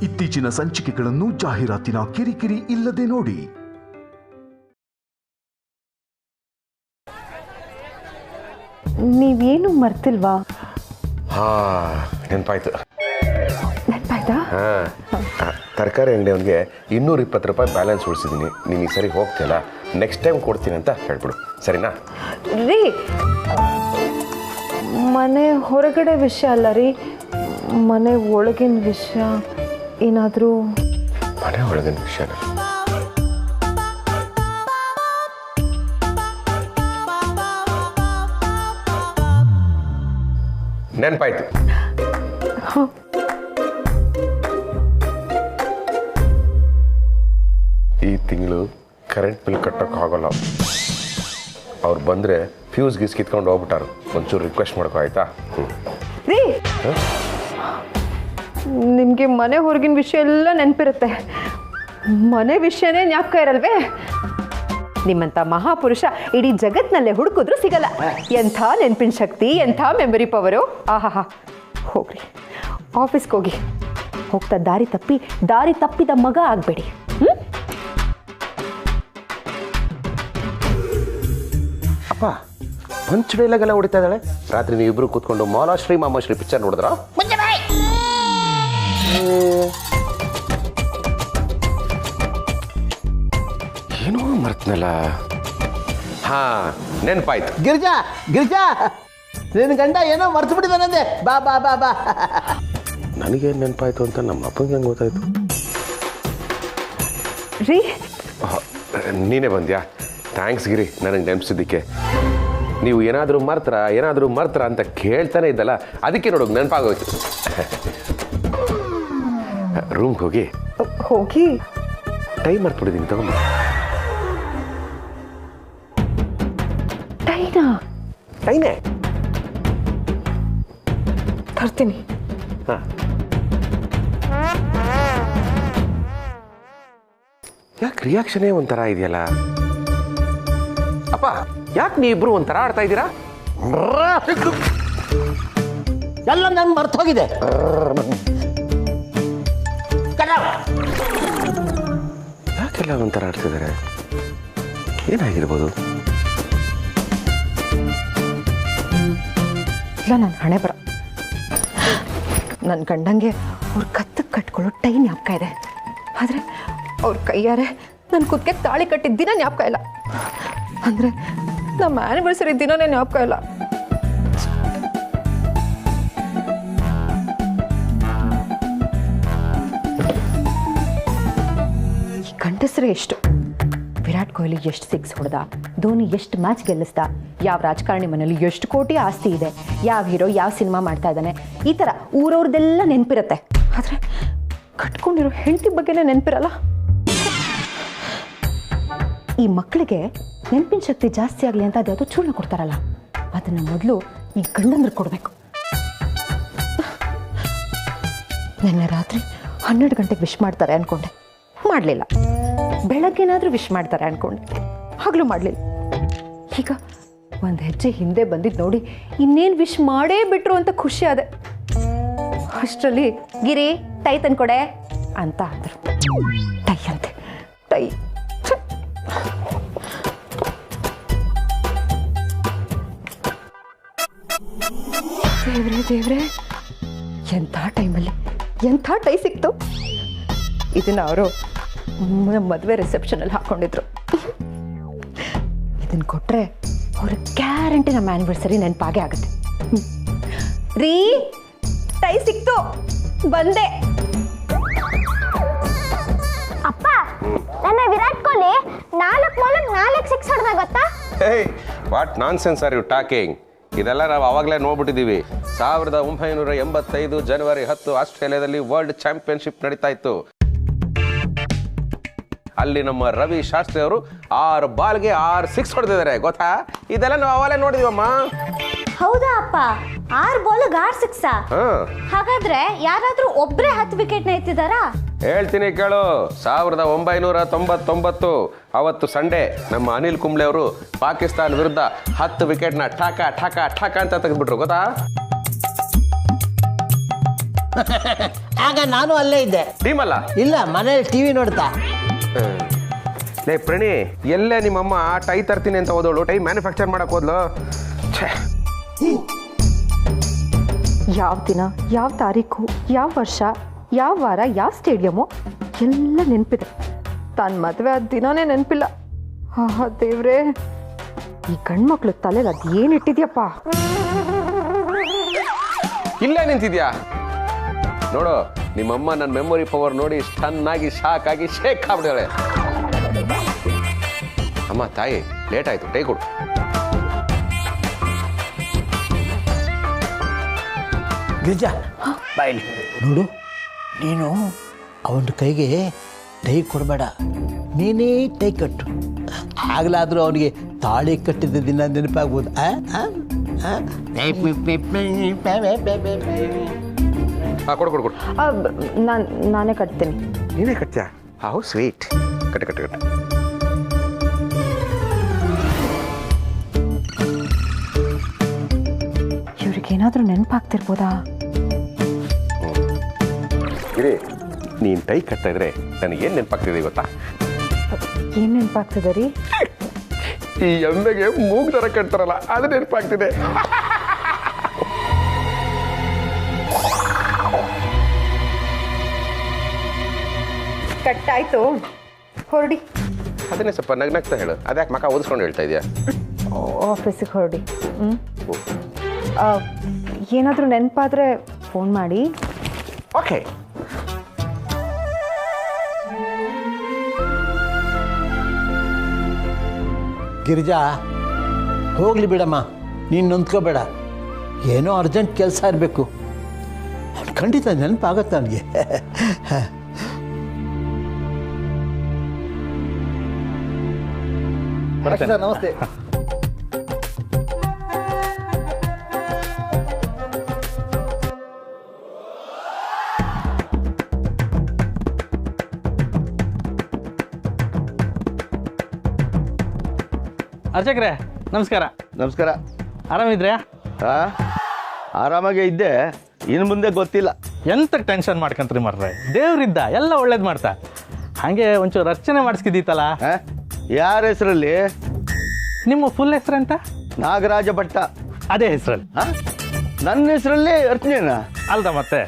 ಇತ್ತೀಚಿನ ಸಂಚಿಕೆಗಳನ್ನು ಜಾಹೀರಾತಿನ ಕಿರಿಕಿರಿ ಇಲ್ಲದೆ ನೋಡಿ. ನೀವೇನು ಮರ್ತಿಲ್ವಾ? ನೆನಪಾಯ್ತು. ನೆನಪಾಯ್ತಾ? ತರಕಾರಿ ಅಂಗಡಿಯವನಿಗೆ 220 ರೂಪಾಯಿ ಬ್ಯಾಲೆನ್ಸ್ ಉಳಿಸಿದ್ದೀನಿ. ನೀನು ಈ ಸರಿ ಹೋಗ್ತಿಯಲ್ಲ, ನೆಕ್ಸ್ಟ್ ಟೈಮ್ ಕೊಡ್ತೀನಿ ಅಂತ ಹೇಳ್ಬಿಡು, ಸರಿನಾ? ರೀ, ಮನೆ ಹೊರಗಡೆ ವಿಷಯ ಅಲ್ಲ ರೀ, ಮನೆ ಒಳಗಿನ ವಿಷಯ ಏನಾದರೂ. ಮನೆ ಒಳಗಿನ ವಿಷಯನ? ನೆನಪಾಯ್ತು. ಈ ತಿಂಗಳು ಕರೆಂಟ್ ಬಿಲ್ ಕಟ್ಟೋಕ್ಕಾಗಲ್ಲ. ಅವ್ರು ಬಂದರೆ ಫ್ಯೂಸ್ ಗೀಸ್ ಕಿತ್ಕೊಂಡು ಹೋಗ್ಬಿಟ್ಟಾರು. ಒಂಚೂರು ರಿಕ್ವೆಸ್ಟ್ ಮಾಡ್ಕೋ, ಆಯ್ತಾ? ರೀ, ನಿಮಗೆ ಮನೆ ಹೊರಗಿನ ವಿಷಯ ಎಲ್ಲ ನೆನಪಿರುತ್ತೆ, ಮನೆ ವಿಷಯನೇ ಜ್ಞಾಪಕ ಇರಲ್ವೇ? ನಿಮ್ಮಂಥ ಮಹಾಪುರುಷ ಇಡೀ ಜಗತ್ತಿನಲ್ಲೇ ಹುಡುಕಿದ್ರು ಸಿಗಲ್ಲ. ಎಂಥ ನೆನಪಿನ ಶಕ್ತಿ, ಎಂಥ ಮೆಮೊರಿ ಪವರು. ಆಹಾ, ಹೋಗ್ರಿ, ಆಫೀಸ್ಗೆ ಹೋಗಿ. ಹೋಗ್ತಾ ದಾರಿ ತಪ್ಪಿದ ಮಗ ಆಗಬೇಡಿ. ಅಪ್ಪ, ಪಂಚ್ ಡೈಲಾಗೆಲ್ಲ ಹೊಡಿತಾ ಇದ್ದಾಳೆ. ರಾತ್ರಿ ನೀವಿಬ್ರು ಕೂತ್ಕೊಂಡು ಮಾಲಾಶ್ರೀ ಮಾಮಾಶ್ರೀ ಪಿಕ್ಚರ್ ನೋಡಿದ್ರ? ಏನೋ ಮರ್ತನಲ್ಲ. ನೆನಪಾಯ್ತು. ಗಿರಿಜಾ, ನಿನ್ನ ಗಂಡ ಏನೋ ಮರ್ತು ಬಿಟ್ಟಿದ್ದಾನಂದೆ. ಬಾ ಬಾ ಬಾ ಬಾ. ನನಗೇನು ನೆನಪಾಯ್ತು ಅಂತ ನಮ್ಮ ಅಪ್ಪಂಗೆ ಹೆಂಗೆ ಗೊತ್ತಾಯ್ತು? ರೀ, ನೀನೇ ಬಂದ್ಯಾ? ಥ್ಯಾಂಕ್ಸ್ ಗಿರಿ, ನನಗೆ ನೆನಪಿಸಿದ್ದಕ್ಕೆ. ನೀವು ಏನಾದರೂ ಮರ್ತರ ಅಂತ ಕೇಳ್ತಾನೆ ಇದ್ದಲ್ಲ, ಅದಕ್ಕೆ ನೋಡೋಕೆ ನೆನಪಾಗೋಯ್ತು. ರೂಮ್ಗೆ ಹೋಗಿ ಟೈಮ್ ಮರ್ತ್ಬಿಟ್ಟಿದ್ದೀನಿ, ತಗೊಂಡು. ಟೈನೇ ತರ್ತೀನಿ. ಯಾಕೆ ರಿಯಾಕ್ಷನೇ ಒಂಥರ ಇದೆಯಲ್ಲ? ಅಪ್ಪ, ಯಾಕೆ ನೀವಿಬ್ರು ಒಂಥರ ಆಡ್ತಾ ಇದ್ದೀರಾ? ಎಲ್ಲ ನನ್ಗೆ ಮರ್ತೋಗಿದೆ. ಯಾಕೆಲ್ಲ ಒಂಥರ ಆಡ್ತಿದ್ದಾರೆ? ಏನಾಗಿರ್ಬೋದು? ಇಲ್ಲ, ನನ್ನ ಹಣೆ ಬರ. ನನ್ನ ಗಂಡಂಗೆ ಅವ್ರ ಕತ್ತಕ್ಕೆ ಕಟ್ಕೊಳ್ಳೋ ಟೈ ಜ್ಞಾಪಕ ಇದೆ, ಆದರೆ ಅವ್ರ ಕೈಯಾರೆ ನನ್ನ ಕುತ್ತಿಗೆ ತಾಳಿ ಕಟ್ಟಿದ್ದ ದಿನ ಜ್ಞಾಪಕ ಇಲ್ಲ. ಅಂದರೆ ನಮ್ಮ ಆ್ಯನಿವರ್ಸರಿ ದಿನನೇ ಜ್ಞಾಪಕ ಇಲ್ಲ. ಈ ಗಂಡಸರೇ ಎಷ್ಟು. ವಿರಾಟ್ ಕೊಹ್ಲಿ ಎಷ್ಟು ಸಿಕ್ಸ್ ಹೊಡೆದ, ಧೋನಿ ಎಷ್ಟು ಮ್ಯಾಚ್ ಗೆಲ್ಲಿಸ್ದ, ಯಾವ ರಾಜಕಾರಣಿ ಮನೇಲಿ ಎಷ್ಟು ಕೋಟಿ ಆಸ್ತಿ ಇದೆ, ಯಾವ ಹೀರೋ ಯಾವ ಸಿನಿಮಾ ಮಾಡ್ತಾ ಇದ್ದಾನೆ, ಈ ಥರ ಊರವ್ರದ್ದೆಲ್ಲ ನೆನಪಿರುತ್ತೆ. ಆದರೆ ಕಟ್ಕೊಂಡಿರೋ ಹೆಂಡತಿ ಬಗ್ಗೆನೇ ನೆನಪಿರಲ್ಲ. ಈ ಮಕ್ಕಳಿಗೆ ನೆನಪಿನ ಶಕ್ತಿ ಜಾಸ್ತಿ ಆಗಲಿ ಅಂತ ಅದ್ಯಾವುದೋ ಚೂರ್ಣ ಕೊಡ್ತಾರಲ್ಲ, ಅದನ್ನು ಮೊದಲು ಈ ಗಂಡಂದ್ರೆ ಕೊಡಬೇಕು. ನಿನ್ನೆ ರಾತ್ರಿ 12 ಗಂಟೆಗೆ ವಿಶ್ ಮಾಡ್ತಾರೆ ಅಂದ್ಕೊಂಡೆ, ಮಾಡಲಿಲ್ಲ. ಬೆಳಗ್ಗೆನಾದರೂ ವಿಶ್ ಮಾಡ್ತಾರೆ ಅಂದ್ಕೊಂಡೆ, ಆಗಲೂ ಮಾಡಲಿಲ್ಲ. ಈಗ ಒಂದು ಹೆಜ್ಜೆ ಹಿಂದೆ ಬಂದಿದ್ದು ನೋಡಿ ಇನ್ನೇನು ವಿಶ್ ಮಾಡೇ ಬಿಟ್ರು ಅಂತ ಖುಷಿ ಆದೆ. ಅಷ್ಟರಲ್ಲಿ ಗಿರಿ ಟೈ ತಂದ್ಕೊಡೆ ಅಂತ ಅಂದರು. ಟೈ ಅಂತೆ, ಟೈ. ದೇವ್ರೆ, ಎಂಥ ಟೈಮಲ್ಲಿ ಎಂಥ ಟೈ ಸಿಕ್ತು. ಇದನ್ನ ಅವರು ಮದುವೆ ರಿಸೆಪ್ಷನಲ್ಲಿ ಹಾಕೊಂಡಿದ್ರು. ಇದನ್ನು ಕೊಟ್ಟರೆ ಅವ್ರ ಗ್ಯಾರಂಟಿ ನಮ್ಮ ಆ್ಯನಿವರ್ಸರಿ ನೆನಪಾಗೆ ಆಗುತ್ತೆ. ರೀ, ಟೈ ಸಿಕ್ತು, ಬಂದೆ. ಅಪ್ಪ, ನನ್ನ ವಿರಾಟ್ ಕೊಹ್ಲಿ 4 ಸಿಕ್ಸ್ ಹೊಡೆದ ಗೊತ್ತಾ? What nonsense are you talking? ಇದೆಲ್ಲ ನಾವು ಆವಾಗಲೇ ನೋಡ್ಬಿಟ್ಟಿದ್ದೀವಿ. 1985 ಜನವರಿ 10 ಆಸ್ಟ್ರೇಲಿಯಾದಲ್ಲಿ ವರ್ಲ್ಡ್ ಚಾಂಪಿಯನ್ಶಿಪ್ ನಡೀತಾ ಇತ್ತು. ಅಲ್ಲಿ ನಮ್ಮ ರವಿ ಶಾಸ್ತ್ರಿ ಅವರು 6 ಬಾಲ್ಗೆ 6 ಸಿಕ್ಸ್ ಹೊಡೆದಿದ್ದಾರೆ, ಗೊತ್ತಾ? ಇದೆಲ್ಲ ನಾವು ಅವಾಗಲೇ ನೋಡಿದೀವಮ್ಮ. ಹೌದಾ ಅಪ್ಪ? 6 ಬಾಲ್ಗೆ 6 ಸಿಕ್ಸಾ? ಹಾಗಾದ್ರೆ ಯಾರಾದ್ರೂ ಒಬ್ರೇ 10 ವಿಕೆಟ್ ನ ಎತ್ತಿದಾರಾ? ಹೇಳ್ತೀನಿ ಕೇಳು. 1999 ಅವತ್ತು ಸಂಡೇ ನಮ್ಮ ಅನಿಲ್ ಕುಂಬ್ಳೆ ಅವರು ಪಾಕಿಸ್ತಾನ ವಿರುದ್ಧ 10 ವಿಕೆಟ್ನ ಠಾಕ ಠಾಕ ಠಾಕ ಅಂತ ತೆಗೆದ್ಬಿಟ್ರು, ಗೊತ್ತಾ? ಆಗ ನಾನು ಅಲ್ಲೇ ಇದ್ದೆ. ಟೀಮಲ್ಲ ಇಲ್ಲ, ಮನೇಲಿ ಟಿವಿ ನೋಡ್ತಾ. ಲೇ ಪ್ರಣಿ, ಎಲ್ಲೇ ನಿಮ್ಮಮ್ಮ ಟೈ ತರ್ತೀನಿ ಅಂತ ಹೋದವಳು ಟೈ ಮ್ಯಾನುಫ್ಯಾಕ್ಚರ್ ಮಾಡಕ್ ಹೋದ್ಲು. ಛೇ, ಯಾವ ದಿನ, ಯಾವ ತಾರೀಕು, ಯಾವ ವರ್ಷ, ಯಾವ ವಾರ, ಯಾವ ಸ್ಟೇಡಿಯಮು ಎಲ್ಲ ನೆನಪಿದೆ. ತಾನು ಮದುವೆ ಆದ ದಿನಾನೇ ನೆನಪಿಲ್ಲ. ಆಹಾ ದೇವ್ರೇ, ಈ ಗಂಡ್ಮಕ್ಳು ತಲೆಗೆ ಅದು ಏನಿಟ್ಟಿದ್ಯಪ್ಪ. ಇಲ್ಲೇ ನಿಂತಿದ್ಯಾ ನೋಡು, ನಿಮ್ಮಮ್ಮ ನನ್ನ ಮೆಮೊರಿ ಪವರ್ ನೋಡಿ ಚೆನ್ನಾಗಿ ಶಾಕ್ ಆಗಿ ಶೇಕ್ ಆಗ್ಬಿಡ್ತಾಳೆ. ಅಮ್ಮ ತಾಯಿ, ಲೇಟ್ ಆಯ್ತು, ಟೈ ಕೊಡು. ಗಿರಿಜಾ ಬಾಯ್ಲಿ ನೋಡು, ನೀನು ಅವನ ಕೈಗೆ ಟೈ ಕೊಡಬೇಡ, ನೀನೇ ಟೈ ಕಟ್ಟು. ಆಗ್ಲಾದ್ರೂ ಅವನಿಗೆ ತಾಳಿ ಕಟ್ಟಿದ ದಿನ ನೆನಪಾಗ್ಬೋದು. ಕೊಡು ಕೊಡು ಕೊಡು. ನಾನೇ ಕಟ್ತೀನಿ. ನೀನೇ ಕಟ್ತೀಯಾ? How sweet. ಕಟ್ಟ ಕಟ್ಟ ಕಟ್ಟ. ಇವ್ರಿಗೇನಾದ್ರೂ ನೆನಪಾಗ್ತಿರ್ಬೋದಾ? ಇರೇ, ನೀನು ಟೈ ಕಟ್ತಾ ಇದ್ರೆ ನನಗೇನು ನೆನಪಾಗ್ತಿದೆ ಗೊತ್ತಾ? ಏನು ನೆನಪಾಗ್ತದೆ ರೀ? ಈ ಎಮ್ಮೆಗೆ ಮೂಗ್ ದರ ಕಟ್ತಾರಲ್ಲ, ಅದು ನೆನಪಾಗ್ತಿದೆ. ಕಟ್ಟಾಯ್ತು, ಹೊರಡಿ. ಅದನ್ನೇ ಸ್ವಲ್ಪ ನಗ್ನಗ್ತಾ ಹೇಳು. ಅದ್ಯಾಕೆ ಮಕ್ಕ ಓದಿಸ್ಕೊಂಡು ಹೇಳ್ತಾ ಇದೆಯಾ? ಆಫೀಸಿಗೆ ಹೊರಡಿ. ಏನಾದರೂ ನೆನಪಾದರೆ ಫೋನ್ ಮಾಡಿ. ಓಕೆ. ಗಿರಿಜಾ, ಹೋಗ್ಲಿ ಬಿಡಮ್ಮ, ನೀನು ನೊಂದ್ಕೋಬೇಡ. ಏನೋ ಅರ್ಜೆಂಟ್ ಕೆಲಸ ಇರಬೇಕು. ಅವ್ನು ಖಂಡಿತ ನೆನಪಾಗತ್ತೆ ಅವನಿಗೆ. ನಮಸ್ತೆ. ಅರ್ಚಕ್ರೆ ನಮಸ್ಕಾರ. ನಮಸ್ಕಾರ. ಆರಾಮಿದ್ರ್ಯಾ? ಹಾಂ, ಆರಾಮಾಗೇ ಇದ್ದೆ. ಇನ್ನು ಮುಂದೆ ಗೊತ್ತಿಲ್ಲ. ಎಂತ ಟೆನ್ಷನ್ ಮಾಡ್ಕೊಂತ್ರಿ ಮರ್ರೆ, ದೇವ್ರಿದ್ದ ಎಲ್ಲ ಒಳ್ಳೇದು ಮಾಡ್ತಾ. ಹಾಗೆ ಒಂಚೂರು ಅರ್ಚನೆ ಮಾಡಿಸ್ಕಿದ್ದೀತಲ್ಲ. ಹಾಂ, ಯಾರ ಹೆಸರಲ್ಲಿ? ನಿಮ್ಮ ಫುಲ್ ಹೆಸರೆಂತ? ನಾಗರಾಜ ಭಟ್ಟ. ಅದೇ ಹೆಸರಲ್ಲಿ. ಹಾಂ, ನನ್ನ ಹೆಸರಲ್ಲಿ ಅರ್ಚನೆನಾ? ಅಲ್ದ ಮತ್ತೆ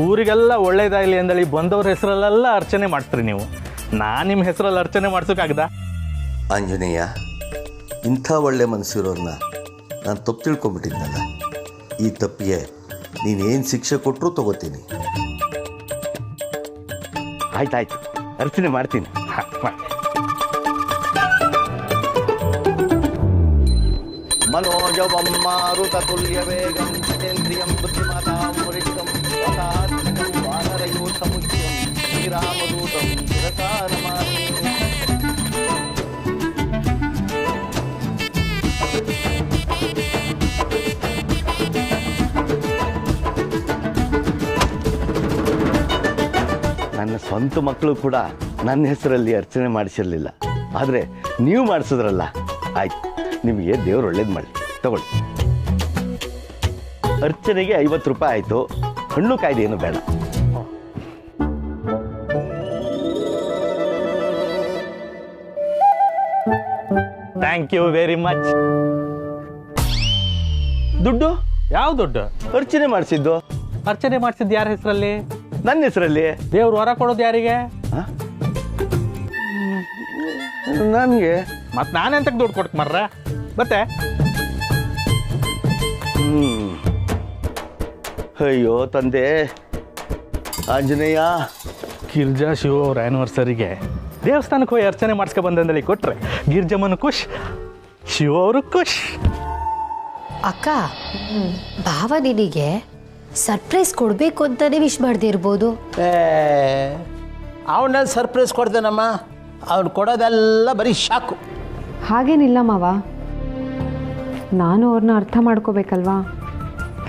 ಊರಿಗೆಲ್ಲ ಒಳ್ಳೇದಾಗಲಿ ಅಂದೇಳಿ ಬಂದವ್ರ ಹೆಸರಲ್ಲೆಲ್ಲ ಅರ್ಚನೆ ಮಾಡ್ತೀರಿ ನೀವು. ನಾನು ನಿಮ್ಮ ಹೆಸರಲ್ಲಿ ಅರ್ಚನೆ ಮಾಡ್ಸೋಕ್ಕಾಗ್ದ? ಆಂಜನೇಯ, ಇಂಥ ಒಳ್ಳೆ ಮನಸ್ಸಿರೋರನ್ನ ನಾನು ತಪ್ಪು ತಿಳ್ಕೊಂಬಿಟ್ಟಿದ್ನಲ್ಲ. ಈ ತಪ್ಪಿಗೆ ನೀನೇನು ಶಿಕ್ಷೆ ಕೊಟ್ಟರೂ ತಗೋತೀನಿ. ಆಯ್ತಾಯ್ತು, ಅರ್ಚನೆ ಮಾಡ್ತೀನಿ. ಮನೋಜವಂ ಮಾರುತತುಲ್ಯ ವೇಗಂ ಜಿತೇಂದ್ರಿಯಂ ಬುದ್ಧಿಮತಾಂ ವರಿಷ್ಠಂ ವಸಾತ್ಮಕಂ ವಾನರಯೋಧಮುಖ್ಯಂ ಶ್ರೀರಾಮದೂತಂ ಶಿರಸಾ ನಮಾಮಿ. ನನ್ನ ಸ್ವಂತ ಮಕ್ಕಳು ಕೂಡ ನನ್ನ ಹೆಸರಲ್ಲಿ ಅರ್ಚನೆ ಮಾಡಿಸಿರಲಿಲ್ಲ. ಆದರೆ ನೀವು ಮಾಡಿಸಿದ್ರಲ್ಲ, ಆಯ್ತು, ನಿಮಗೆ ದೇವ್ರು ಒಳ್ಳೇದು ಮಾಡಿ. ತಗೊಳ್ಳಿ. ಅರ್ಚನೆಗೆ 50 ರೂಪಾಯಿ ಆಯಿತು. ಹಣ್ಣು ಕಾಯ್ದೆ ಏನು ಬೇಡ. Thank you very much. ದುಡ್ಡು? ಯಾವ ದುಡ್ಡು? ಅರ್ಚನೆ ಮಾಡಿಸಿದ್ದು. ಅರ್ಚನೆ ಮಾಡಿಸಿದ್ದು ಯಾರ ಹೆಸರಲ್ಲಿ? ನನ್ನ ಹೆಸರಲ್ಲಿ. ದೇವ್ರು ವರ ಕೊಡೋದು ಯಾರಿಗೆ? ನನಗೆ. ಮತ್ತು ನಾನೆಂತಕ್ಕೆ ದುಡ್ಡು ಕೊಡ್ತು ಮರ್ರ ಮತ್ತೆ? ಅಯ್ಯೋ ತಂದೆ ಆಂಜನೇಯ. ಗಿರ್ಜಾ ಶಿವ ಅವ್ರ ಆ್ಯನಿವರ್ಸರಿಗೆ ದೇವಸ್ಥಾನಕ್ಕೆ ಹೋಗಿ ಅರ್ಚನೆ ಮಾಡಿಸ್ಕೊ ಬಂದಂದೇಳಿ ಕೊಟ್ರೆ ಗಿರ್ಜಮ್ಮನ ಖುಷ್, ಶಿವ ಅವರು ಖುಷ್. ಅಕ್ಕ, ಭಾವ ನಿನಗೆ ಸರ್ಪ್ರೈಸ್ ಕೊಡಬೇಕು ಅಂತಾನೆ ವಿಶ್ ಮಾಡದೇ ಇರ್ಬೋದು. ಅವನಲ್ಲಿ ಸರ್ಪ್ರೈಸ್ ಕೊಡ್ತೇನಮ್ಮ. ಅವ್ನು ಕೊಡೋದೆಲ್ಲ ಬರೀ ಶಾಕು. ಹಾಗೇನಿಲ್ಲ ಮಾವ, ನಾನು ಅವ್ರನ್ನ ಅರ್ಥ ಮಾಡ್ಕೋಬೇಕಲ್ವಾ.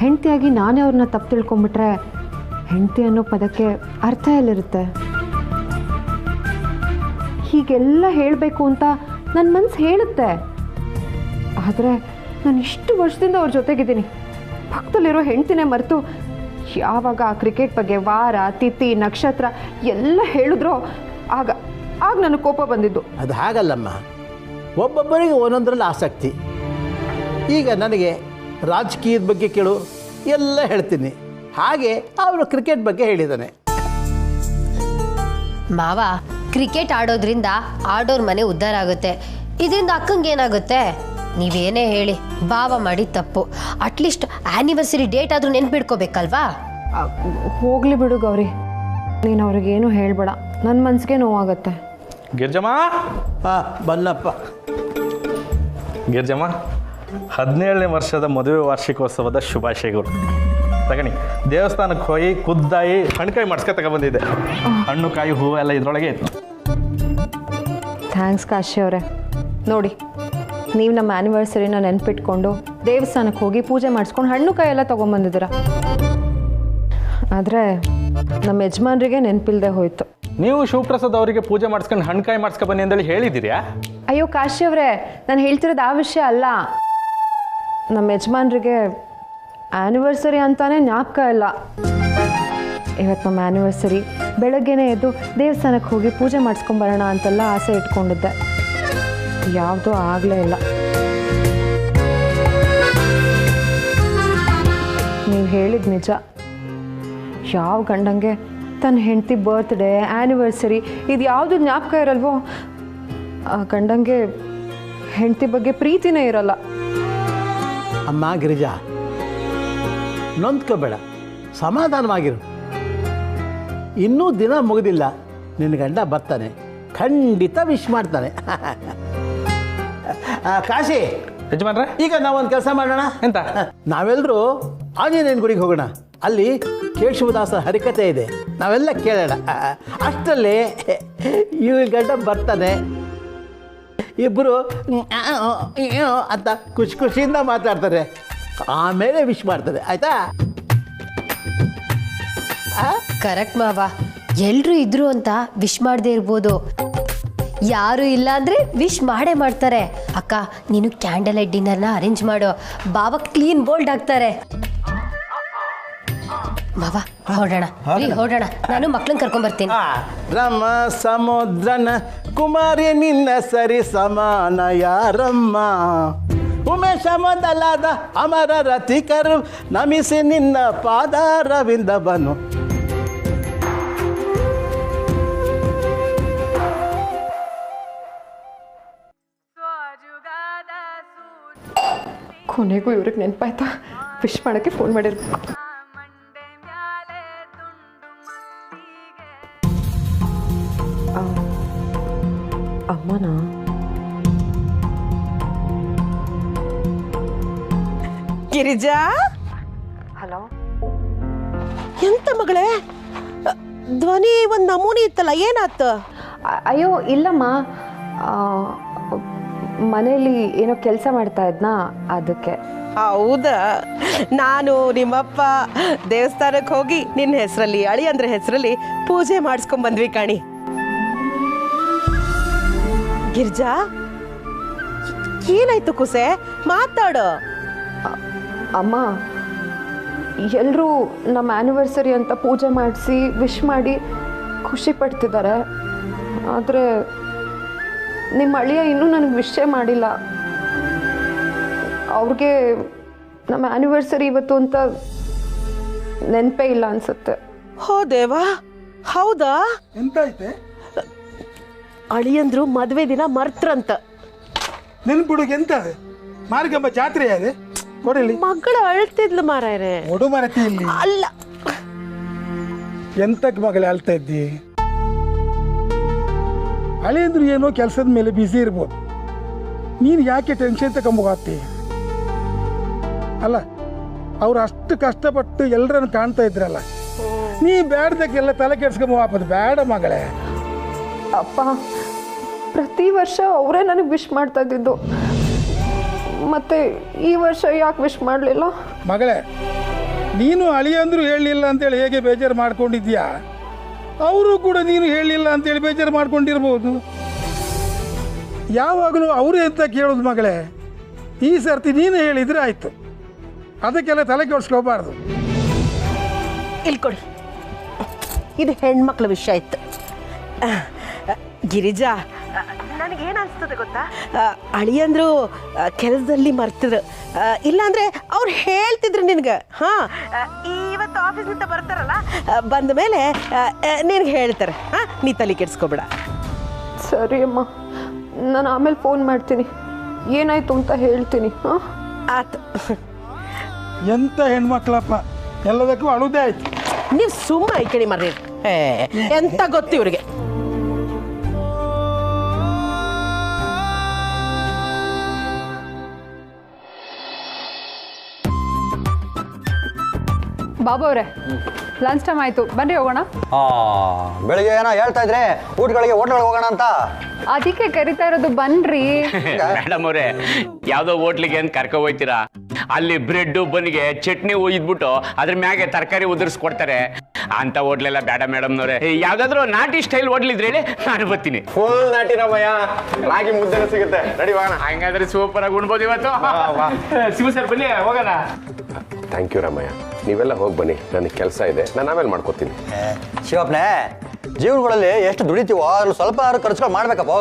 ಹೆಂಡತಿಯಾಗಿ ನಾನೇ ಅವ್ರನ್ನ ತಪ್ಪು ತಿಳ್ಕೊಂಬಿಟ್ರೆ ಹೆಂಡತಿ ಅನ್ನೋ ಪದಕ್ಕೆ ಅರ್ಥ ಎಲ್ಲಿರುತ್ತೆ? ಹೀಗೆಲ್ಲ ಹೇಳಬೇಕು ಅಂತ ನನ್ನ ಮನಸ್ಸು ಹೇಳುತ್ತೆ. ಆದರೆ ನಾನು ಇಷ್ಟು ವರ್ಷದಿಂದ ಅವ್ರ ಜೊತೆಗಿದ್ದೀನಿ. ಪಕ್ಕದಲ್ಲಿರೋ ಹೆಂಡ್ತಿನೇ ಮರೆತು ಯಾವಾಗ ಆ ಕ್ರಿಕೆಟ್ ಬಗ್ಗೆ ವಾರ ತಿಥಿ ನಕ್ಷತ್ರ ಎಲ್ಲ ಹೇಳಿದ್ರೋ ಆಗ ಆಗ ನನಗೆ ಕೋಪ ಬಂದಿದ್ದು. ಅದು ಹಾಗಲ್ಲಮ್ಮ, ಒಬ್ಬೊಬ್ಬರಿಗೆ ಒಂದೊಂದರಲ್ಲಿ ಆಸಕ್ತಿ. ಈಗ ನನಗೆ ರಾಜಕೀಯದ ಬಗ್ಗೆ ಕೇಳು, ಎಲ್ಲ ಹೇಳ್ತೀನಿ. ಹಾಗೆ ಅವನು ಕ್ರಿಕೆಟ್ ಬಗ್ಗೆ ಹೇಳಿದ್ದಾನೆ. ಮಾವ, ಕ್ರಿಕೆಟ್ ಆಡೋದ್ರಿಂದ ಆಡೋರ್ ಮನೆ ಉದ್ಧಾರ ಆಗುತ್ತೆ. ಇದರಿಂದ ಅಕ್ಕಂಗೆ ಏನಾಗುತ್ತೆ? ನೀವೇನೇ ಹೇಳಿ ಭಾವ ಮಾಡಿ ತಪ್ಪು. ಅಟ್ಲೀಸ್ಟ್ ಆ್ಯನಿವರ್ಸರಿ ಡೇಟ್ ಆದರೂ ನೆನ್ಪಿಡ್ಕೋಬೇಕಲ್ವಾ? ಹೋಗ್ಲಿ ಬಿಡು ಗೌರಿ, ನೀನು ಅವ್ರಿಗೇನು ಹೇಳ್ಬೇಡ, ನನ್ನ ಮನಸ್ಸಿಗೆ ನೋವಾಗತ್ತೆ. ಗಿರ್ಜಮ್ಮ, ಹಾಂ ಬನ್ನಪ್ಪ. ಗಿರ್ಜಮ್ಮ, 17ನೇ ವರ್ಷದ ಮದುವೆ ವಾರ್ಷಿಕೋತ್ಸವದ ಶುಭಾಶಯಗಳು. ತಗಣಿ, ದೇವಸ್ಥಾನಕ್ಕೆ ಹೋಗಿ ಖುದ್ದಾಗಿ ಹಣ್ಣುಕಾಯಿ ಮಾಡಿಸ್ಕೊ ತಗೊಬಂದಿದ್ದೆ. ಹಣ್ಣು ಕಾಯಿ ಹೂವು ಎಲ್ಲ ಇದರೊಳಗೆ ಇತ್ತು. ಥ್ಯಾಂಕ್ಸ್ ಕಾಶಿ ಅವರೇ. ನೋಡಿ, ನೀವು ನಮ್ಮ ಆ್ಯನಿವರ್ಸರಿನ ನೆನ್ಪಿಟ್ಕೊಂಡು ದೇವಸ್ಥಾನಕ್ಕೆ ಹೋಗಿ ಪೂಜೆ ಮಾಡಿಸ್ಕೊಂಡು ಹಣ್ಣು ಕಾಯಿ ಎಲ್ಲ ತೊಗೊಂಬಂದಿದ್ದೀರ. ಆದರೆ ನಮ್ಮ ಯಜಮಾನ್ರಿಗೆ ನೆನಪಿಲ್ಲದೆ ಹೋಯ್ತು. ನೀವು ಶಿವಪ್ರಸಾದ್ ಅವರಿಗೆ ಪೂಜೆ ಮಾಡಿಸ್ಕೊಂಡು ಹಣ್ಣುಕಾಯಿ ಮಾಡಿಸ್ಕೊ ಬನ್ನಿ ಅಂತೇಳಿ ಹೇಳಿದ್ದೀರಾ? ಅಯ್ಯೋ ಕಾಶಿ ಅವರೇ, ನಾನು ಹೇಳ್ತಿರೋದು ಆ ವಿಷಯ ಅಲ್ಲ. ನಮ್ಮ ಯಜಮಾನ್ರಿಗೆ ಆ್ಯನಿವರ್ಸರಿ ಅಂತಾನೆ ಜ್ಞಾಪಕ ಇಲ್ಲ. ಇವತ್ತು ನಮ್ಮ ಆ್ಯನಿವರ್ಸರಿ, ಬೆಳಗ್ಗೆನೇ ಎದ್ದು ದೇವಸ್ಥಾನಕ್ಕೆ ಹೋಗಿ ಪೂಜೆ ಮಾಡಿಸ್ಕೊಂಬರೋಣ ಅಂತೆಲ್ಲ ಆಸೆ ಇಟ್ಕೊಂಡಿದ್ದೆ. ಯಾವುದೂ ಆಗಲೇ ಇಲ್ಲ. ನೀವು ಹೇಳಿದ ನಿಜ. ಯಾವ ಗಂಡಂಗೆ ತನ್ನ ಹೆಂಡತಿ ಬರ್ತ್ಡೇ, ಆ್ಯನಿವರ್ಸರಿ ಇದು ಯಾವುದು ಜ್ಞಾಪಕ ಇರಲ್ವೋ, ಆ ಗಂಡಂಗೆ ಹೆಂಡತಿ ಬಗ್ಗೆ ಪ್ರೀತಿನೇ ಇರಲ್ಲ. ಅಮ್ಮ ಗಿರಿಜಾ, ನೊಂದ್ಕೋಬೇಡ, ಸಮಾಧಾನವಾಗಿರು. ಇನ್ನೂ ದಿನ ಮುಗಿದಿಲ್ಲ, ನಿನ್ನ ಗಂಡ ಬರ್ತಾನೆ, ಖಂಡಿತ ವಿಶ್ ಮಾಡ್ತಾನೆ. ಕಾಶಿ ಯಜಮಾನ್ರೆ, ಈಗ ನಾವೊಂದು ಕೆಲಸ ಮಾಡೋಣ. ಎಂತ? ನಾವೆಲ್ಲರೂ ಆಂಜನೇಯನ ಗುಡಿಗೆ ಹೋಗೋಣ. ಅಲ್ಲಿ ಕೇಶವದಾಸ ಹರಿಕತೆ ಇದೆ, ನಾವೆಲ್ಲ ಕೇಳೋಣ. ಅಷ್ಟರಲ್ಲಿ ಇವ್ರ ಗಂಡ ಬರ್ತಾನೆ, ಇಬ್ಬರು ಅಂತ ಖುಷಿ ಖುಷಿಯಿಂದ ಮಾತಾಡ್ತಾರೆ. ಆಮೇಲೆ ವಿಶ್ ಮಾಡ್ತಾರೆ, ಆಯ್ತಾ? ಕರೆಕ್ಟ್ ಮಾವ, ಎಲ್ರು ಇದ್ರು ಅಂತ ವಿಶ್ ಮಾಡದೇ ಇರ್ಬೋದು, ಯಾರು ಇಲ್ಲ ಅಂದ್ರೆ ವಿಶ್ ಮಾಡೇ ಮಾಡ್ತಾರೆ. ಅಕ್ಕ, ನೀನು ಕ್ಯಾಂಡಲ್ ಲೈಟ್ ಡಿನ್ನರ್ನ ಅರೇಂಜ್ ಮಾಡೋ, ಬಾವ ಕ್ಲೀನ್ ಬೋಲ್ಡ್ ಆಗ್ತಾರೆ. ಮಾವ ಹೊರಡೋಣ, ಹೊರಡೋಣ. ನಾನು ಮಕ್ಳನ್ನ ಕರ್ಕೊಂಡ್ ಬರ್ತೀನಿ. ರಮ ಸಮುದ್ರನ ಕುಮಾರಿ ನಿನ್ನ ಸರಿ ಸಮಾನ ಯಾರಮ್ಮ, ಉಮೇಶ ಮೊದಲಾದ ಅಮರ ರಥಿಕರು ನಮಿಸಿ ನಿನ್ನ ಪಾದಾರವಿಂದ ಬನು. ಕೊನೆಗೂ ಇವ್ರಿಗೆ ನೆನಪಾಯ್ತಾ ವಿಶ್ ಮಾಡೋಕ್ಕೆ ಫೋನ್ ಮಾಡಿರ್ಬೇಕು. ಅಮ್ಮನಾ? ಗಿರಿಜಾ, ಹಲೋ. ಎಂತ ಮಗಳೇ, ಧ್ವನಿ ಒಂದು ನಮೂನಿ ಇತ್ತಲ್ಲ, ಏನಾಯ್ತು? ಅಯ್ಯೋ ಇಲ್ಲಮ್ಮ, ಮನೇಲಿ ಏನೋ ಕೆಲಸ ಮಾಡ್ತಾ ಇದ್ನಾ, ಅದಕ್ಕೆ. ಹೌದಾ? ನಾನು ನಿಮ್ಮಪ್ಪ ದೇವಸ್ಥಾನಕ್ಕೆ ಹೋಗಿ ನಿನ್ನ ಹೆಸರಲ್ಲಿ, ಅಳಿ ಅಂದ್ರೆ ಹೆಸರಲ್ಲಿ ಪೂಜೆ ಮಾಡಿಸ್ಕೊಂಡ್ ಬಂದ್ವಿ ಕಾಣಿ. ಗಿರ್ಜಾ, ಏನಾಯ್ತು ಕುಸೆ? ಮಾತಾಡು. ಅಮ್ಮ, ಎಲ್ಲರೂ ನಮ್ಮ ಆ್ಯನಿವರ್ಸರಿ ಅಂತ ಪೂಜೆ ಮಾಡಿಸಿ ವಿಶ್ ಮಾಡಿ ಖುಷಿ ಪಡ್ತಿದ್ದಾರೆ. ಆದರೆ ನಿಮ್ಮ ಅಳಿಯ ಇನ್ನೂ ನನಗೆ ವಿಷಯ ಮಾಡಿಲ್ಲ. ಅವ್ರಿಗೆ ನಮ್ಮ ಆ್ಯನಿವರ್ಸರಿ ಇವತ್ತು ಅಂತ ನೆನಪೇ ಇಲ್ಲ ಅನ್ಸುತ್ತೆ. ಹೋ ದೇವಾ, ಹೌದಾ? ಎಂತಾಯ್ತೆ? ಅಳಿಯಂದ್ರು ಮದುವೆ ದಿನ ಮರ್ತರಂತ. ನೆನ್ಪುಡುಗೆ ಎಂತ ಮಾರ್ಗಂಬ ಜಾತ್ರೆ ಅದೇ ಕೊಡಲಿ. ಮಗಳು ಅಳ್ತಿದ್ಲು ಮಾರಾಯರೆ. ಒಡು ಮರತಿ ಇಲ್ಲಿ ಅಲ್ಲ, ಎಂತಕ್ಕೆ ಮಗಳೇ ಅಳ್ತಾ ಇದ್ದಿ? ಹಳೆಯಂದ್ರು ಏನೋ ಕೆಲಸದ ಮೇಲೆ ಬ್ಯುಸಿ ಇರ್ಬೋದು, ನೀನು ಯಾಕೆ ಟೆನ್ಷನ್ ತಗೊಂಬೋಗತ್ತಿ? ಅಲ್ಲ, ಅವ್ರು ಅಷ್ಟು ಕಷ್ಟಪಟ್ಟು ಎಲ್ಲರನ್ನು ಕಾಣ್ತಾ ಇದ್ರಲ್ಲ, ನೀ ಬೇಡದಕ್ಕೆಲ್ಲ ತಲೆ ಕೆಡ್ಸ್ಕೊಂಬ ವಾಪಸ್ ಬೇಡ ಮಗಳೇ. ಅಪ್ಪ, ಪ್ರತಿ ವರ್ಷ ಅವರೇ ನನಗೆ ವಿಶ್ ಮಾಡ್ತಾ ಇದ್ದಿದ್ದು, ಮತ್ತೆ ಈ ವರ್ಷ ಯಾಕೆ ವಿಶ್ ಮಾಡಲಿಲ್ಲ? ಮಗಳೇ, ನೀನು ಅಳಿಯಂದ್ರು ಹೇಳಲಿಲ್ಲ ಅಂತೇಳಿ ಹೇಗೆ ಬೇಜಾರು ಮಾಡ್ಕೊಂಡಿದ್ಯಾ, ಅವರು ಕೂಡ ನೀನು ಹೇಳಲಿಲ್ಲ ಅಂತೇಳಿ ಬೇಜಾರು ಮಾಡ್ಕೊಂಡಿರ್ಬೋದು. ಯಾವಾಗಲೂ ಅವರೇ ಅಂತ ಕೇಳೋದು ಮಗಳೇ. ಈ ಸರ್ತಿ ನೀನು ಹೇಳಿದರೆ ಆಯಿತು, ಅದಕ್ಕೆಲ್ಲ ತಲೆ ಕೆಡಿಸ್ಕೋಬಾರ್ದು. ಇಲ್ಲಿ ಕೊಡಿ. ಇದು ಹೆಣ್ಮಕ್ಳ ವಿಷಯ ಇತ್ತು. ಗಿರಿಜಾ, ನನಗೇನು ಅನಿಸ್ತದೆ ಗೊತ್ತಾ, ಅಳಿಯಂದ್ರು ಕೆಲಸದಲ್ಲಿ ಮರ್ತಿದ್ರು, ಇಲ್ಲಾಂದ್ರೆ ಅವ್ರು ಹೇಳ್ತಿದ್ರು ನಿನಗೆ. ಹಾಂ, ಇವತ್ತು ಆಫೀಸ್ನಿಂದ ಬರ್ತಾರಲ್ಲ, ಬಂದ ಮೇಲೆ ನಿನಗೆ ಹೇಳ್ತಾರೆ. ಹಾಂ, ನೀ ತಲೆ ಕೆಡಿಸ್ಕೊಬೇಡ. ಸರಿ ಅಮ್ಮ, ನಾನು ಆಮೇಲೆ ಫೋನ್ ಮಾಡ್ತೀನಿ, ಏನಾಯ್ತು ಅಂತ ಹೇಳ್ತೀನಿ. ಹಾಂ, ಆತು. ಎಂಥ ಹೆಣ್ಮಕ್ಳಪ್ಪ, ಎಲ್ಲದಕ್ಕೂ ಅಳುದೇ ಆಯ್ತು. ನೀವು ಸುಮ್ಮನೆ ಈ ಕಡೆ ಮರ್ರಿ. ಎಂತ ಗೊತ್ತು ಇವ್ರಿಗೆ. ಬಾಬು ಅವರೇ, ಲಂಚ್ ಟೈಮ್ ಆಯಿತು, ಬನ್ನಿ ಹೋಗೋಣ. ಬೆಳಿಗ್ಗೆ ಏನೋ ಹೇಳ್ತಾ ಇದ್ರೆ ಊಟಗಳಿಗೆ ಹೋಟ್ಲೊಳಗೆ ಹೋಗೋಣ ಅಂತ. ಅದಕ್ಕೆ ಕರಿತಾ ಇರೋದು, ಬನ್ರಿ. ಮೇಡಮ್ ಅವರೇ, ಯಾವುದೋ ಹೋಟ್ಲಿಗೆ ಅಂತ ಕರ್ಕೊ ಹೋಗ್ತೀರಾ, ಅಲ್ಲಿ ಬ್ರೆಡ್ ಬನ್ನಿಗೆ ಚಟ್ನಿ ಒಯ್ದ್ಬಿಟ್ಟು ಅದ್ರ ಮ್ಯಾಗೆ ತರಕಾರಿ ಉದುರಿಸ್ಕೊಡ್ತಾರೆ. ಅಂತ ಹೋಟ್ಲೆಲ್ಲ ಬೇಡ ಮೇಡಮ್ನವ್ರೆ. ಯಾವ್ದಾದ್ರು ನಾಟಿ ಸ್ಟೈಲ್ ಹೋಟ್ಲಿದ್ರೆ ಹೇಳಿ, ನಾನು ಬರ್ತೀನಿ. ಫುಲ್ ನಾಟಿ ರಾಮಯ್ಯ, ರಾಗಿ ಮುದ್ದೆ ಸಿಗುತ್ತೆ. ರೆಡಿ ಹೋಗೋಣ. ಹಂಗಾದ್ರೆ ಸೂಪರ್ ಆಗಿ ಉಣ್ಬೋದು ಇವತ್ತು. ಶಿವ ಸರ್ ಬನ್ನಿ, ಹೋಗೋಣ. ಥ್ಯಾಂಕ್ ಯು ರಾಮಯ್ಯ, ನೀವೆಲ್ಲ ಹೋಗಿ ಬನ್ನಿ, ನನಗೆ ಕೆಲಸ ಇದೆ, ನಾನು ಆಮೇಲೆ ಮಾಡ್ಕೋತೀನಿ. ಶಿವಪ್ಪನೇ, ಜೀವನಗಳಲ್ಲಿ ಎಷ್ಟು ದುಡಿತೀವೋ ಅದ್ರಲ್ಲಿ ಸ್ವಲ್ಪ ಖರ್ಚುಗಳು ಮಾಡ್ಬೇಕಪ್ಪ.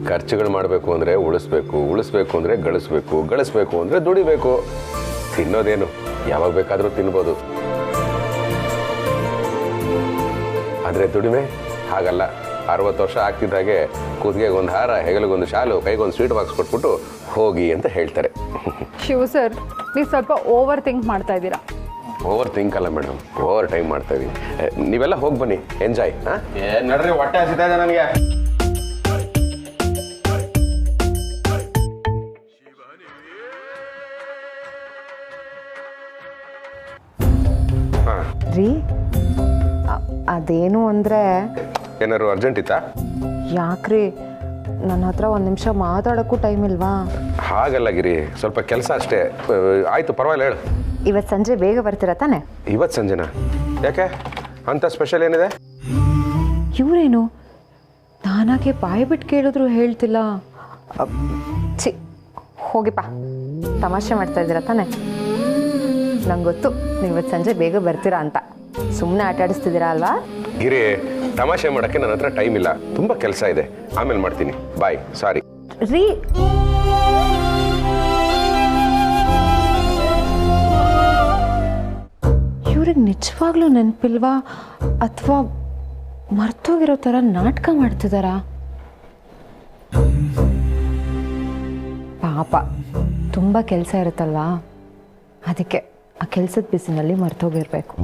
ಖರ್ಚುಗಳು ಮಾಡಬೇಕು ಅಂದರೆ ಉಳಿಸ್ಬೇಕು, ಉಳಿಸ್ಬೇಕು ಅಂದರೆ ಗಳಿಸ್ಬೇಕು, ಗಳಿಸ್ಬೇಕು ಅಂದರೆ ದುಡಿಬೇಕು. ತಿನ್ನೋದೇನು ಯಾವಾಗ ಬೇಕಾದರೂ ತಿನ್ಬೋದು, ಆದರೆ ದುಡಿಮೆ ಹಾಗಲ್ಲ. 60 ವರ್ಷ ಆಗ್ತಿದ್ದಾಗೆ ಕೂದಲಿಗೆ ಒಂದು ಹಾರ, ಹೆಗಲಿಗೊಂದು ಶಾಲು, ಕೈಗೊಂದು ಸ್ವೀಟ್ ಬಾಕ್ಸ್ ಕೊಟ್ಬಿಟ್ಟು ಹೋಗಿ ಅಂತ ಹೇಳ್ತಾರೆ. ಶಿವ ಸರ್, ನೀವು ಸ್ವಲ್ಪ ಓವರ್ ಥಿಂಕ್ ಮಾಡ್ತಾ ಇದ್ದೀರಾ. ಓವರ್ ಥಿಂಕ್ ಅಲ್ಲ ಮೇಡಮ್, ಓವರ್ ಟೈಮ್ ಮಾಡ್ತಾ ಇದೀವಿ. ನೀವೆಲ್ಲ ಹೋಗಿ ಬನ್ನಿ, ಎಂಜಾಯ್. ನಡ್ರಿ, ಹೊಟ್ಟೆ ಹಸಿತಾ ಇದೆ ನನಗೆ. ರೀ, ಅದೇನು ಅಂದರೆ, ಏನಾದ್ರು ಅರ್ಜೆಂಟ್ ಇತ್ತಾ? ಯಾಕ್ರಿ, ನನ್ನ ಹತ್ರ ಒಂದು ನಿಮಿಷ ಮಾತಾಡೋಕ್ಕೂ ಟೈಮ್ ಇಲ್ವಾ? ಹಾಗಲ್ಲ ಗಿರಿ, ಸ್ವಲ್ಪ ಕೆಲಸ ಅಷ್ಟೇ. ಆಯಿತು, ಪರವಾಗಿಲ್ಲ, ಹೇಳು. ಇವತ್ತು ಸಂಜೆ ಬೇಗ ಬರ್ತೀರಾ ತಾನೆ? ಇವತ್ತು ಸಂಜೆನಾ? ಯಾಕೆ, ಅಂಥ ಸ್ಪೆಷಲ್ ಏನಿದೆ? ಇವರೇನು ನಾನಾಗೆ ಬಾಯಿ ಬಿಟ್ಟು ಕೇಳಿದ್ರು ಹೇಳ್ತಿಲ್ಲ. ಛಿ, ಹೋಗಿಪ್ಪ, ತಮಾಷೆ ಮಾಡ್ತಾ ಇದ್ದೀರಾ ತಾನೆ? ನಂಗೆ ಗೊತ್ತು ನೀವು ಇವತ್ತು ಸಂಜೆ ಬೇಗ ಬರ್ತೀರಾ ಅಂತ. ಸುಮ್ಮನೆ ಆಟ ಆಡಿಸ್ತಿದ್ದೀರಾ ಅಲ್ವಾ? ಗಿರಿ, ತಮಾಷೆ ಮಾಡೋಕ್ಕೆ ನನ್ನ ಹತ್ರ ಟೈಮ್ ಇಲ್ಲ, ತುಂಬ ಕೆಲಸ ಇದೆ, ಆಮೇಲೆ ಮಾಡ್ತೀನಿ. ಬಾಯ್, ಸಾರಿ. ರೀ, ಇವ್ರಿಗೆ ನಿಜವಾಗ್ಲೂ ನೆನಪಿಲ್ವಾ ಅಥವಾ ಮರ್ತೋಗಿರೋ ಥರ ನಾಟಕ ಮಾಡ್ತಿದ್ದಾರಾ? ಪಾಪ, ತುಂಬ ಕೆಲಸ ಇರುತ್ತಲ್ವಾ, ಅದಕ್ಕೆ ಆ ಕೆಲಸದ ಬಿಸಿನಲ್ಲಿ ಮರ್ತೋಗಿರ್ಬೇಕು.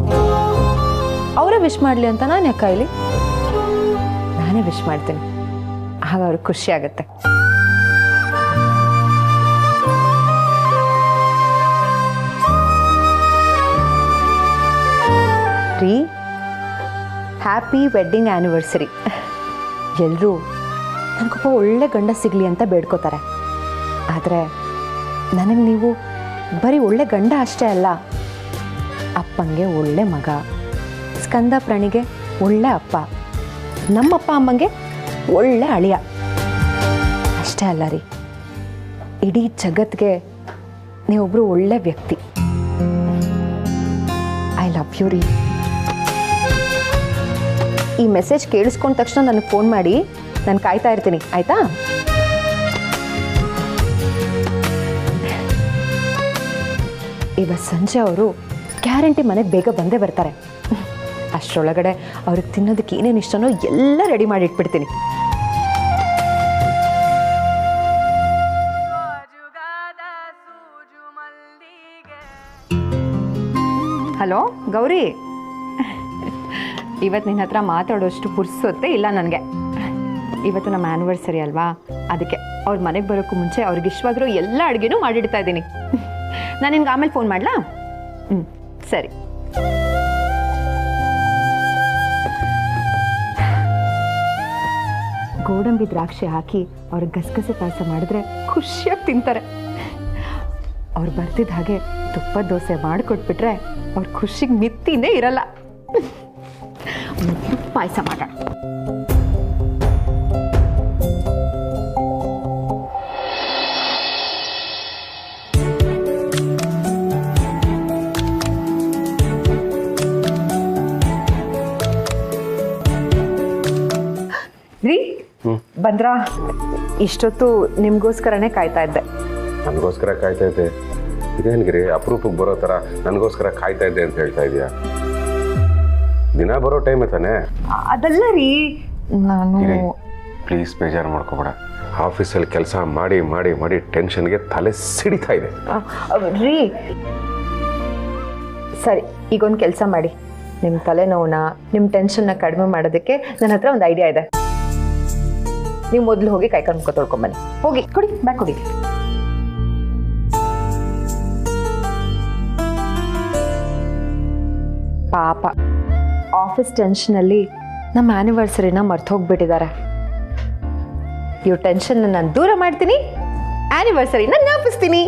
ಅವರೇ ವಿಶ್ ಮಾಡಲಿ ಅಂತ ನಾನು ಯಾಕೆ ಕಾಯ್ಲಿ? ನಾನೇ ವಿಶ್ ಮಾಡ್ತೀನಿ, ಆಗ ಅವ್ರಿಗೆ ಖುಷಿ ಆಗುತ್ತೆ. ರೀ, ಹ್ಯಾಪಿ ವೆಡ್ಡಿಂಗ್ ಆ್ಯನಿವರ್ಸರಿ. ಎಲ್ಲರೂ ನನಗೊಬ್ಬ ಒಳ್ಳೆ ಗಂಡ ಸಿಗಲಿ ಅಂತ ಬೇಡ್ಕೋತಾರೆ, ಆದರೆ ನನಗೆ ನೀವು ಬರೀ ಒಳ್ಳೆ ಗಂಡ ಅಷ್ಟೇ ಅಲ್ಲ, ಅಪ್ಪಂಗೆ ಒಳ್ಳೆ ಮಗ, ಸ್ಕಂದ ಪ್ರಾಣಿಗೆ ಒಳ್ಳೆ ಅಪ್ಪ, ನಮ್ಮಪ್ಪ ಅಮ್ಮಂಗೆ ಒಳ್ಳೆ ಅಳಿಯ ಅಷ್ಟೇ ಅಲ್ಲ ರೀ, ಇಡೀ ಜಗತ್ತಿಗೆ ನೀವೊಬ್ಬರು ಒಳ್ಳೆ ವ್ಯಕ್ತಿ. ಐ ಲವ್ ಯು ರೀ. ಈ ಮೆಸೇಜ್ ಕೇಳಿಸ್ಕೊಂಡ ತಕ್ಷಣ ನನಗೆ ಫೋನ್ ಮಾಡಿ, ನಾನು ಕಾಯ್ತಾ ಇರ್ತೀನಿ, ಆಯಿತಾ? ಇವತ್ತು ಸಂಜೆ ಅವರು ಗ್ಯಾರಂಟಿ ಮನೆಗೆ ಬೇಗ ಬಂದೇ ಬರ್ತಾರೆ. ಅಷ್ಟರೊಳಗಡೆ ಅವ್ರಿಗೆ ತಿನ್ನೋದಕ್ಕೆ ಏನೇನು ಇಷ್ಟನೋ ಎಲ್ಲ ರೆಡಿ ಮಾಡಿ ಇಟ್ಬಿಡ್ತೀನಿ. ಹಲೋ ಗೌರಿ, ಇವತ್ತು ನಿನ್ನ ಹತ್ರ ಮಾತಾಡೋಷ್ಟು ಪುರ್ಸೊತ್ತೆ ಇಲ್ಲ ನನಗೆ. ಇವತ್ತು ನಮ್ಮ ಆ್ಯನಿವರ್ಸರಿ ಅಲ್ವಾ, ಅದಕ್ಕೆ ಅವ್ರ ಮನೆಗೆ ಬರೋಕ್ಕೂ ಮುಂಚೆ ಅವ್ರಿಗೆ ಇಷ್ಟವಾದರೂ ಎಲ್ಲ ಅಡುಗೆನೂ ಮಾಡಿಡ್ತಾ ಇದ್ದೀನಿ. ನಾನು ನಿನ್ಗೆ ಆಮೇಲೆ ಫೋನ್ ಮಾಡಲಾ? ಸರಿ. ಗೋಡಂಬಿ ದ್ರಾಕ್ಷಿ ಹಾಕಿ ಅವ್ರಿಗೆ ಗಸಗಸೆ ಪಾಯಸ ಮಾಡಿದ್ರೆ ಖುಷಿಯಾಗಿ ತಿಂತಾರೆ. ಅವ್ರು ಬರ್ತಿದ್ದ ಹಾಗೆ ತುಪ್ಪದ ದೋಸೆ ಮಾಡಿಕೊಟ್ಬಿಟ್ರೆ ಅವ್ರ ಖುಷಿಗೆ ಮಿತ್ತಿನೇ ಇರಲ್ಲ. ಪಾಯಸ ಮಾಡೋಣ. ಬಂದ್ರಾ? ಇಷ್ಟೊತ್ತು ನಿಮಗೋಸ್ಕರನೇ ಕಾಯ್ತಾ ಇದ್ದೆ. ನನಗೋಸ್ಕರ ಕಾಯ್ತಾ ಇದ್ದೆ? ಇದೇನು ಗಿರಿ ಅಪರೂಪಕ್ಕೆ ಬರೋ ಥರ ನನಗೋಸ್ಕರ ಕಾಯ್ತಾ ಇದ್ದೆ ಅಂತ ಹೇಳ್ತಾ ಇದೀಯಾ? ದಿನ ಬರೋ ಟೈಮೇ ತಾನೇ? ಅದಲ್ಲ ರೀ, ನಾನು ಪ್ಲೀಸ್ ಬೇಜಾರು ಮಾಡ್ಕೋಬೇಡ. ಆಫೀಸಲ್ಲಿ ಕೆಲಸ ಮಾಡಿ ಮಾಡಿ ಮಾಡಿ ಟೆನ್ಷನ್ಗೆ ತಲೆ ಸಿಡಿತಾ ಇದೆ. ರೀ ಸರಿ, ಈಗೊಂದು ಕೆಲಸ ಮಾಡಿ. ನಿಮ್ಮ ತಲೆನೋವನ್ನ, ನಿಮ್ಮ ಟೆನ್ಷನ್ನ ಕಡಿಮೆ ಮಾಡೋದಕ್ಕೆ ನನ್ನ ಹತ್ರ ಒಂದು ಐಡಿಯಾ ಇದೆ. ನೀವು ಮೊದಲು ಹೋಗಿ ಕೈಕಾಲು ಮುಖ ತೊಳ್ಕೊಂಬನ್ನಿ. ಹೋಗಿ ಕೊಡಿ, ಬ್ಯಾಗ್ ಕೊಡಿ. ಪಾಪ ಆಫೀಸ್ ಟೆನ್ಷನಲ್ಲಿ ನಮ್ಮ ಆ್ಯನಿವರ್ಸರಿನ ಮರ್ತು ಹೋಗ್ಬಿಟ್ಟಿದ್ದಾರೆ. ಇವ್ರ ಟೆನ್ಷನ್ನ ನಾನು ದೂರ ಮಾಡ್ತೀನಿ, ಆ್ಯನಿವರ್ಸರಿನ ಜ್ಞಾಪಿಸ್ತೀನಿ.